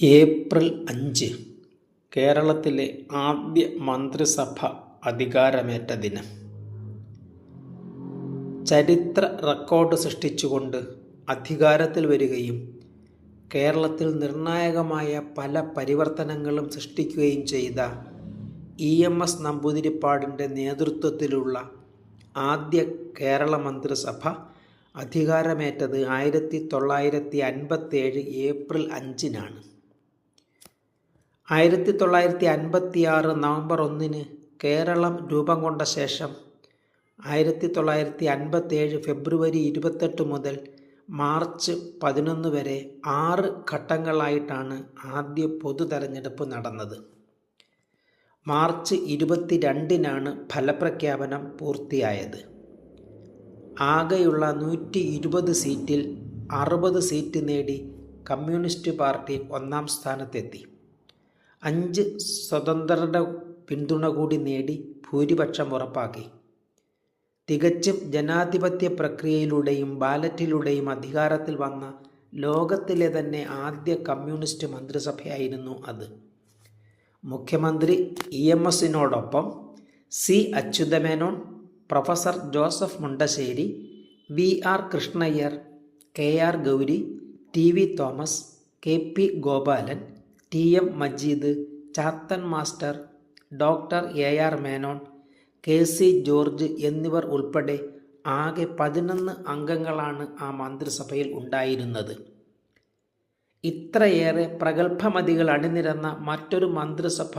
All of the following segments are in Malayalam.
ഏപ്രിൽ 5 കേരളത്തിലെ ആദ്യ മന്ത്രിസഭ അധികാരമേറ്റ ദിനം. ചരിത്ര റെക്കോർഡ് സൃഷ്ടിച്ചുകൊണ്ട് അധികാരത്തിൽ വരികയും കേരളത്തിൽ നിർണായകമായ പല പരിവർത്തനങ്ങളും സൃഷ്ടിക്കുകയും ചെയ്ത EMS നമ്പൂതിരിപ്പാടിൻ്റെ നേതൃത്വത്തിലുള്ള ആദ്യ കേരള മന്ത്രിസഭ അധികാരമേറ്റത് 1957 ഏപ്രിൽ 5-നാണ്. 1956 നവംബർ 1 കേരളം രൂപം കൊണ്ട ശേഷം 1957 ഫെബ്രുവരി 28 മുതൽ മാർച്ച് 11 വരെ 6 ഘട്ടങ്ങളായിട്ടാണ് ആദ്യ പൊതു തെരഞ്ഞെടുപ്പ് നടന്നത്. മാർച്ച് 22-നാണ് ഫലപ്രഖ്യാപനം പൂർത്തിയായത്. ആകെയുള്ള 120 സീറ്റിൽ 60 സീറ്റ് നേടി കമ്മ്യൂണിസ്റ്റ് പാർട്ടി ഒന്നാം സ്ഥാനത്തെത്തി. 5 സ്വതന്ത്രരുടെ പിന്തുണ കൂടി നേടി ഭൂരിപക്ഷം ഉറപ്പാക്കി. തികച്ചും ജനാധിപത്യ പ്രക്രിയയിലൂടെയും ബാലറ്റിലൂടെയും അധികാരത്തിൽ വന്ന ലോകത്തിലെ തന്നെ ആദ്യ കമ്മ്യൂണിസ്റ്റ് മന്ത്രിസഭയായിരുന്നു അത്. മുഖ്യമന്ത്രി EMSനോടൊപ്പം C. Achutha Menon, professor Joseph Mundassery, VR Krishna Iyer, KR Gauri, TV Thomas, KP Gopalan, TM Majeed, Chathan master, doctor AR Menon, KC George എന്നിവർ ഉൾപ്പെടെ ആകെ 11 അംഗങ്ങളാണ് ആ മന്ത്രിസഭയിൽ ഉണ്ടായിരുന്നത്. ഇത്രയേറെ പ്രഗത്ഭമതികൾ അണിനിരന്ന മറ്റൊരു മന്ത്രിസഭ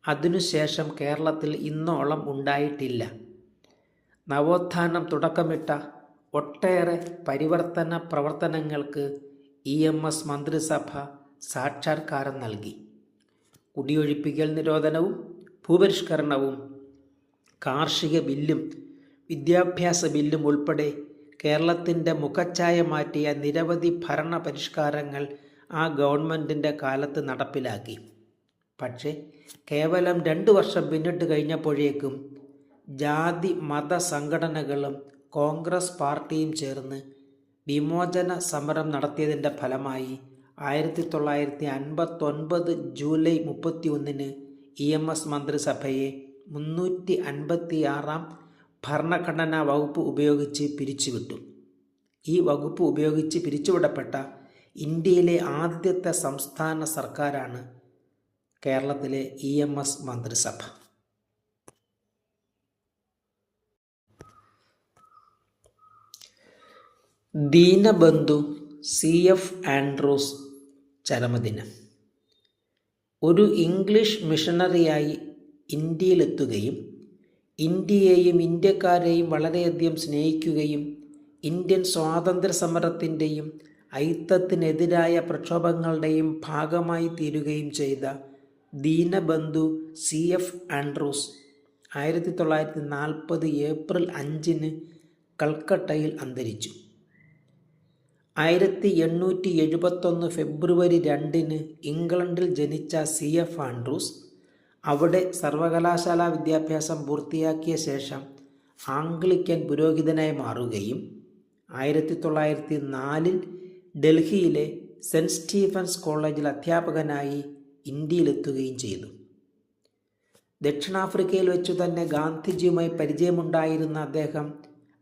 അതിനുശേഷം കേരളത്തിൽ ഇന്നോളം ഉണ്ടായിട്ടില്ല. നവോത്ഥാനം തുടക്കമിട്ട ഒട്ടേറെ പരിവർത്തന പ്രവർത്തനങ്ങൾക്ക് EMS മന്ത്രിസഭ സാക്ഷാത്കാരം നൽകി. കുടിയൊഴിപ്പിക്കൽ നിരോധനവും ഭൂപരിഷ്കരണവും കാർഷിക ബില്ലും വിദ്യാഭ്യാസ ബില്ലും ഉൾപ്പെടെ കേരളത്തിൻ്റെ മുഖച്ഛായ മാറ്റിയ നിരവധി ഭരണ പരിഷ്കാരങ്ങൾ ആ ഗവൺമെൻറ്റിൻ്റെ കാലത്ത് നടപ്പിലാക്കി. പക്ഷേ കേവലം 2 വർഷം പിന്നിട്ട് കഴിഞ്ഞപ്പോഴേക്കും ജാതി മത സംഘടനകളും കോൺഗ്രസ് പാർട്ടിയും ചേർന്ന് വിമോചന സമരം നടത്തിയതിൻ്റെ ഫലമായി 1959 ജൂലൈ 31 EMS മന്ത്രിസഭയെ 356 ഭരണഘടനാ വകുപ്പ് ഉപയോഗിച്ച് പിരിച്ചുവിട്ടു. ഈ വകുപ്പ് ഉപയോഗിച്ച് പിരിച്ചുവിടപ്പെട്ട ഇന്ത്യയിലെ ആദ്യത്തെ സംസ്ഥാന സർക്കാരാണ് കേരളത്തിലെ EMS മന്ത്രിസഭ. ദീനബന്ധു CF ആൻഡ്രൂസ് ചരമദിനം. ഒരു ഇംഗ്ലീഷ് മിഷണറിയായി ഇന്ത്യയിലെത്തുകയും ഇന്ത്യയെയും ഇന്ത്യക്കാരെയും വളരെയധികം സ്നേഹിക്കുകയും ഇന്ത്യൻ സ്വാതന്ത്ര്യ സമരത്തിൻ്റെയും ഐത്തത്തിനെതിരായ പ്രക്ഷോഭങ്ങളുടെയും ഭാഗമായി തീരുകയും ചെയ്ത ദീനബന്ധു CF ആൻഡ്രൂസ് 1940 ഏപ്രിൽ 5 കൽക്കട്ടയിൽ അന്തരിച്ചു. 1871 ഫെബ്രുവരി 2 ഇംഗ്ലണ്ടിൽ ജനിച്ച CF ആൻഡ്രൂസ് അവിടെ സർവകലാശാല വിദ്യാഭ്യാസം പൂർത്തിയാക്കിയ ശേഷം ആംഗ്ലിക്കൻ പുരോഹിതനായി മാറുകയും 1904 ഡൽഹിയിലെ സെൻറ്റ് സ്റ്റീഫൻസ് കോളേജിൽ അധ്യാപകനായി ഇന്ത്യയിലെത്തുകയും ചെയ്തു. ദക്ഷിണാഫ്രിക്കയിൽ വെച്ചു തന്നെ ഗാന്ധിജിയുമായി പരിചയമുണ്ടായിരുന്ന അദ്ദേഹം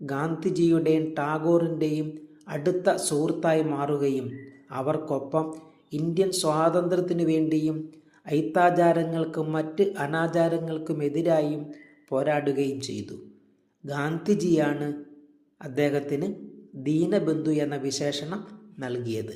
ഗാന്ധിജിയുടെയും ടാഗോറിൻ്റെയും അടുത്ത സുഹൃത്തായി മാറുകയും അവർക്കൊപ്പം ഇന്ത്യൻ സ്വാതന്ത്ര്യത്തിനു വേണ്ടിയും ഐത്താചാരങ്ങൾക്കും മറ്റ് അനാചാരങ്ങൾക്കുമെതിരായും പോരാടുകയും ചെയ്തു. ഗാന്ധിജിയാണ് അദ്ദേഹത്തിന് ദീനബന്ധു എന്ന വിശേഷണം നൽകിയത്.